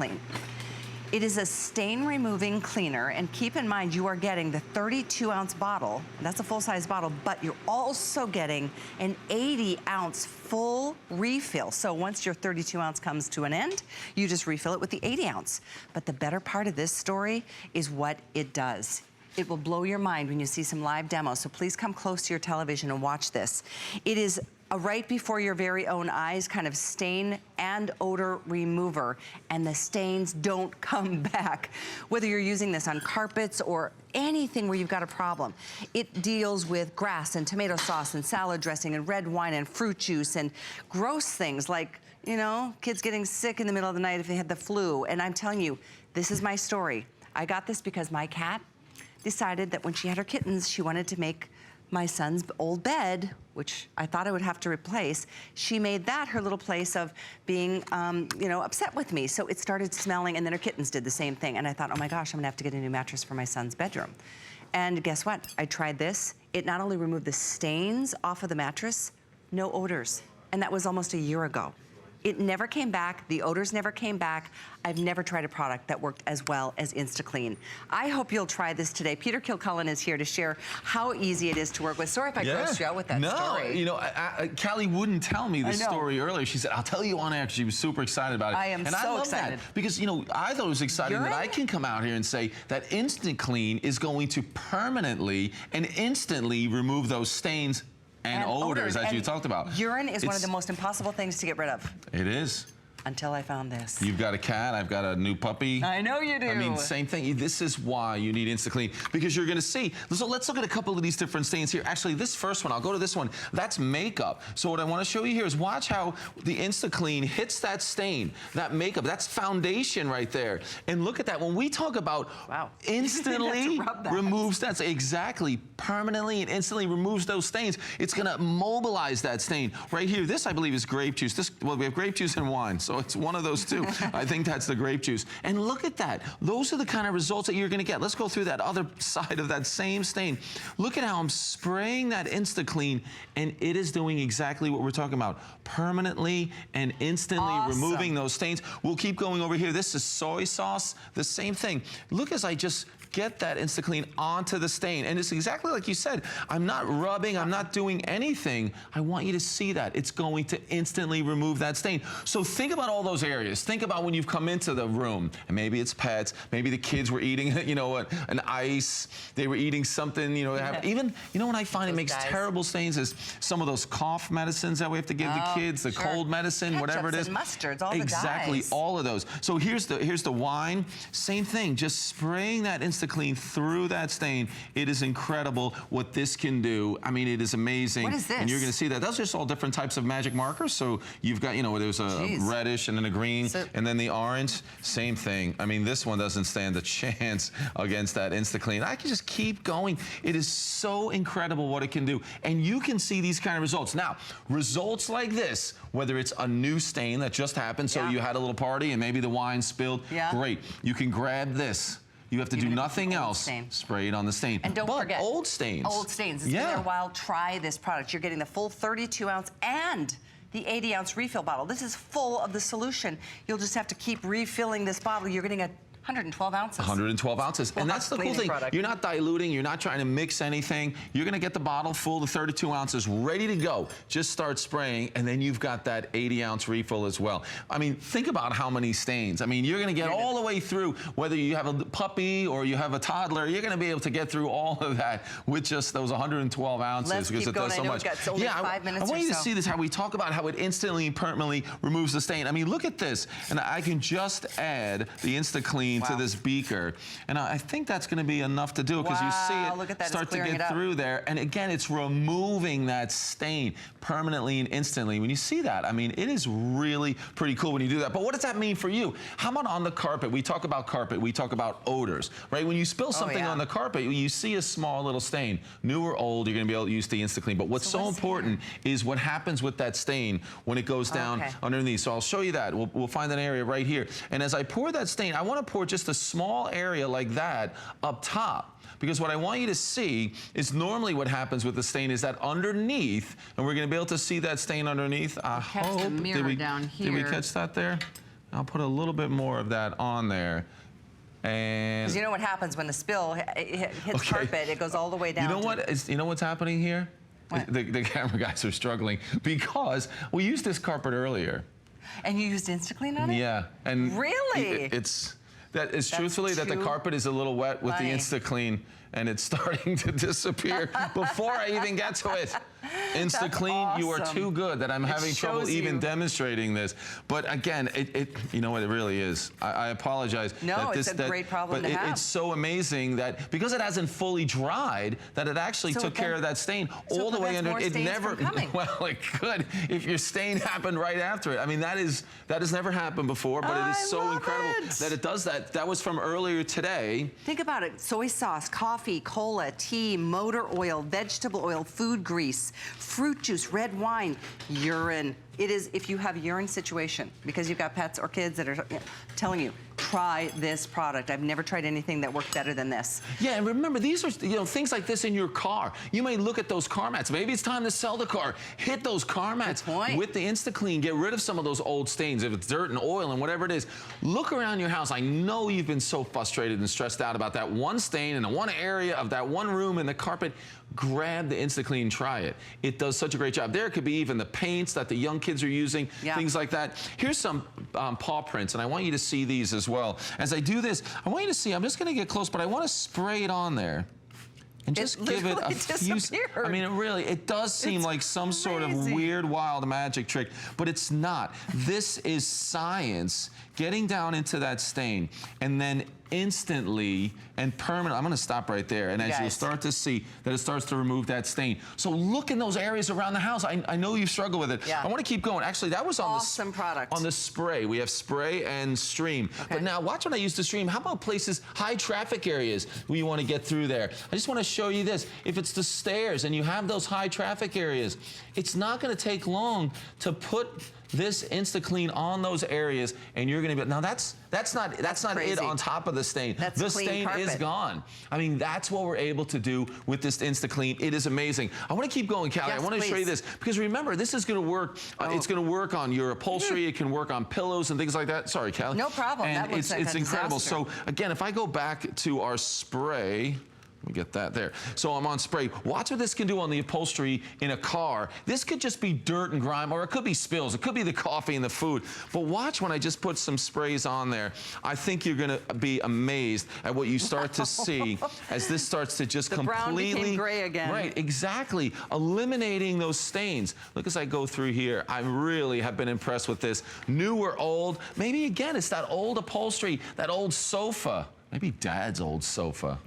InstaClean. It is a stain removing cleaner, and keep in mind you are getting the 32-ounce bottle, that's a full-size bottle, but you're also getting an 80-ounce full refill. So once your 32-ounce comes to an end, you just refill it with the 80-ounce. But the better part of this story is what it does. It will blow your mind when you see some live demos, so please come close to your television and watch this. It is a right before your very own eyes kind of stain and odor remover, and the stains don't come back. Whether you're using this on carpets or anything where you've got a problem. It deals with grass and tomato sauce and salad dressing and red wine and fruit juice and gross things like, you know, kids getting sick in the middle of the night if they had the flu. And I'm telling you, this is my story. I got this because my cat decided that when she had her kittens, she wanted to make my son's old bed, which I thought I would have to replace. She made that her little place of being, you know, upset with me. So it started smelling, and then her kittens did the same thing. And I thought, oh my gosh, I'm gonna have to get a new mattress for my son's bedroom. And guess what? I tried this. It not only removed the stains off of the mattress, no odors. And that was almost a year ago. It never came back, the odors never came back. I've never tried a product that worked as well as InstaClean. I hope you'll try this today. Peter Kilcullen is here to share how easy it is to work with. Sorry if I grossed you out with that story. No, you know, Callie wouldn't tell me the story earlier. She said, I'll tell you on air, because she was super excited about it. I am so excited. That because, you know, I thought it was exciting that I can come out here and say that InstaClean is going to permanently and instantly remove those stains and odors, as you talked about. Urine is one of the most impossible things to get rid of. It is. Until I found this. You've got a cat, I've got a new puppy. I know you do. I mean, same thing. This is why you need InstaClean, because you're gonna see. So let's look at a couple of these different stains here. Actually, this first one, I'll go to this one. That's makeup. So what I wanna show you here is watch how the InstaClean hits that stain, that makeup, that's foundation right there. And look at that. When we talk about instantly removes, that's exactly, permanently and instantly removes those stains, it's gonna mobilize that stain. Right here, this I believe is grape juice. This, well, we have grape juice and wine. So it's one of those two. I think that's the grape juice. And look at that. Those are the kind of results that you're gonna get. Let's go through that other side of that same stain. Look at how I'm spraying that InstaClean, and it is doing exactly what we're talking about. Permanently and instantly removing those stains. We'll keep going over here. This is soy sauce, the same thing. Look as I just get that InstaClean onto the stain. And it's exactly like you said. I'm not rubbing, I'm not doing anything. I want you to see that. It's going to instantly remove that stain. So think about all those areas. Think about when you've come into the room, and maybe it's pets, maybe the kids were eating, you know, an ice, they were eating something, you know, even, you know what I find it makes terrible stains is some of those cough medicines that we have to give the kids, the cold medicine, whatever it is. And mustards, all exactly, the dyes. all of those. So here's the wine, same thing, just spraying that InstaClean through that stain. It is incredible what this can do. I mean, it is amazing. What is this? And you're gonna see that. Those are just all different types of magic markers. So you've got, you know, there's a reddish and then a green, and then the orange, same thing. I mean, this one doesn't stand a chance against that InstaClean. I can just keep going. It is so incredible what it can do. And you can see these kind of results. Now, results like this, whether it's a new stain that just happened, so you had a little party and maybe the wine spilled, great. You can grab this. You have to do nothing else. Spray it on the stain. And don't forget, old stains. Old stains. It's been there a while. Try this product. You're getting the full 32-ounce and the 80-ounce refill bottle. This is full of the solution. You'll just have to keep refilling this bottle. You're getting a 112 ounces. 112 ounces. And that's the cool thing. You're not diluting. You're not trying to mix anything. You're going to get the bottle full, the 32 ounces, ready to go. Just start spraying, and then you've got that 80-ounce refill as well. I mean, think about how many stains. I mean, you're going to get all the way through, whether you have a puppy or you have a toddler, you're going to be able to get through all of that with just those 112 ounces. Let's because keep it does going. so much. Got only 5 minutes I want you to see this, how we talk about how it instantly and permanently removes the stain. I mean, look at this. And I can just add the InstaClean to this beaker. And I think that's going to be enough to do it, because you see it start to get through there. And again, it's removing that stain permanently and instantly. When you see that, I mean, it is really pretty cool when you do that. But what does that mean for you? How about on the carpet? We talk about carpet. We talk about odors, right? When you spill something on the carpet, you see a small little stain. New or old, you're going to be able to use the InstaClean. But what's so important is what happens with that stain when it goes down underneath. So I'll show you that. We'll find that area right here. And as I pour that stain, I want to pour just a small area like that up top. Because what I want you to see is normally what happens with the stain is that underneath, and we're going to be able to see that stain underneath. I hope. The mirror down here. Did we catch that there? I'll put a little bit more of that on there. And because you know what happens when the spill hits carpet, it goes all the way down. You know what's happening here? What? The camera guys are struggling because we used this carpet earlier. And you used InstaClean on it? Yeah. And really? It's truthfully that the carpet is a little wet with the InstaClean, and it's starting to disappear before I even get to it. InstaClean, you are too good that I'm having trouble even demonstrating this. But again, you know what it really is. I apologize. No, it's a great problem to have. But it's so amazing that because it hasn't fully dried, that it actually took care of that stain all the way under. It never. Well, it could if your stain happened right after it. I mean, that has never happened before, but it is so incredible that it does that. That was from earlier today. Think about it: soy sauce, coffee, cola, tea, motor oil, vegetable oil, food grease, fruit juice, red wine, urine. It is, if you have a urine situation, because you've got pets or kids that are telling you, try this product. I've never tried anything that worked better than this. Yeah, and remember, these are things like this in your car. You may look at those car mats. Maybe it's time to sell the car. Hit those car mats with the InstaClean. Get rid of some of those old stains. If it's dirt and oil and whatever it is, look around your house. I know you've been so frustrated and stressed out about that one stain in the one area of that one room in the carpet. Grab the InstaClean and try it. It does such a great job. There could be even the paints that the young kids are using, things like that. Here's some paw prints, and I want you to see these as well. As I do this, I want you to see, I'm just gonna get close, but I wanna spray it on there. And just give it a few. I mean, it does seem like some sort of weird, wild magic trick, but it's not. This is science getting down into that stain, and then instantly and permanent. I'm going to stop right there, and as you'll start to see that it starts to remove that stain. So look in those areas around the house. I know you struggle with it. I want to keep going. Actually, that was on on the spray. We have spray and stream. But now watch when I use the stream. How about places, high traffic areas where you want to get through there? I just want to show you this. If it's the stairs and you have those high traffic areas, it's not going to take long to put this InstaClean on those areas, and you're going to be. Now that's not it on top of the stain. The stain is gone. I mean, that's what we're able to do with this InstaClean. It is amazing. I want to keep going, Callie. I want to show you this because remember, this is going to work. It's going to work on your upholstery. It can work on pillows and things like that. Sorry, Callie. No problem. And that looks like it's incredible. So again, if I go back to our spray. Let me get that there. So I'm on spray. Watch what this can do on the upholstery in a car. This could just be dirt and grime, or it could be spills. It could be the coffee and the food. But watch when I just put some sprays on there. I think you're going to be amazed at what you start to see as this starts to just completely brown became gray again. Right, exactly. Eliminating those stains. Look as I go through here. I really have been impressed with this. New or old. Maybe again, it's that old upholstery, that old sofa. Maybe Dad's old sofa.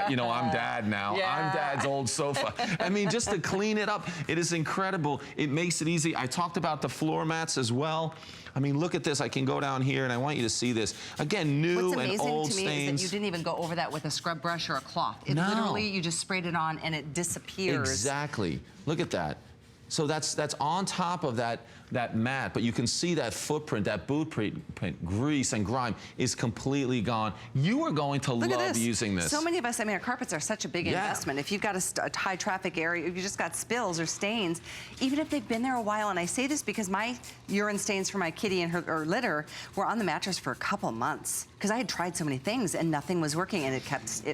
You know, I'm Dad now. I'm Dad's old sofa. I mean, just to clean it up, it is incredible. It makes it easy. I talked about the floor mats as well. I mean, look at this. I can go down here, and I want you to see this. Again, new and old stains. What's amazing to me is that you didn't even go over that with a scrub brush or a cloth. It literally, you just sprayed it on, and it disappears. Exactly. Look at that. So that's on top of that mat, but you can see that footprint, that boot print, grease and grime is completely gone. You are going to love using this. So many of us, I mean, our carpets are such a big investment. If you've got a high traffic area, if you just got spills or stains, even if they've been there a while, and I say this because my urine stains for my kitty and her litter were on the mattress for a couple months because I had tried so many things and nothing was working, and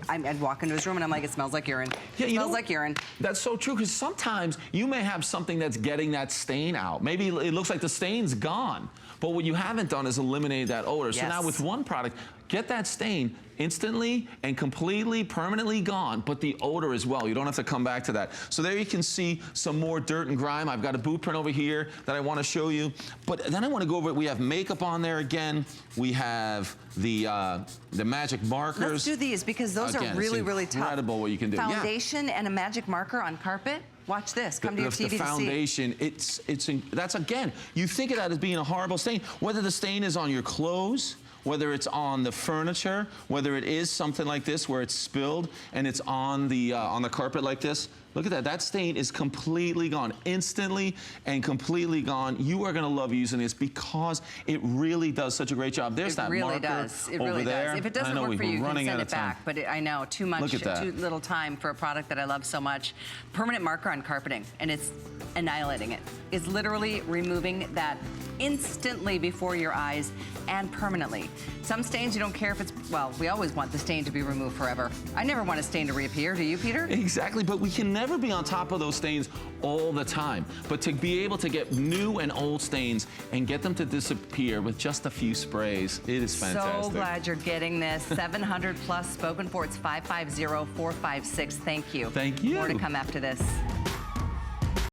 I'd walk into his room and I'm like, it smells like urine. Yeah, it smells like urine. That's so true, because sometimes you may have something that's getting that stain out. Maybe it looks like the stain's gone, but what you haven't done is eliminate that odor. So now with one product, get that stain instantly and completely, permanently gone, but the odor as well. You don't have to come back to that. So there you can see some more dirt and grime. I've got a boot print over here that I want to show you, but then I want to go over it. We have makeup on there again. We have the magic markers. Let's do these because those are really, really tough. Incredible what you can do. Foundation and a magic marker on carpet. Watch this. Come to your TV to see. The foundation, that's again, you think of that as being a horrible stain. Whether the stain is on your clothes, whether it's on the furniture, whether it is something like this where it's spilled and it's on the carpet like this. Look at that. That stain is completely gone, instantly and completely gone. You are going to love using this because it really does such a great job. There's that really marker does. It over really there. does. If it doesn't work for you, you can send it back. But I know, too much, too little time for a product that I love so much. Permanent marker on carpeting, and it's annihilating it. It's literally removing that instantly before your eyes and permanently. Some stains, you don't care if it's, well, we always want the stain to be removed forever. I never want a stain to reappear. Do you, Peter? Exactly, but we can never be on top of those stains all the time. But to be able to get new and old stains and get them to disappear with just a few sprays, it is fantastic. So glad you're getting this. 700 plus spoken for. It's 550-456. Thank you. Thank you. More to come after this.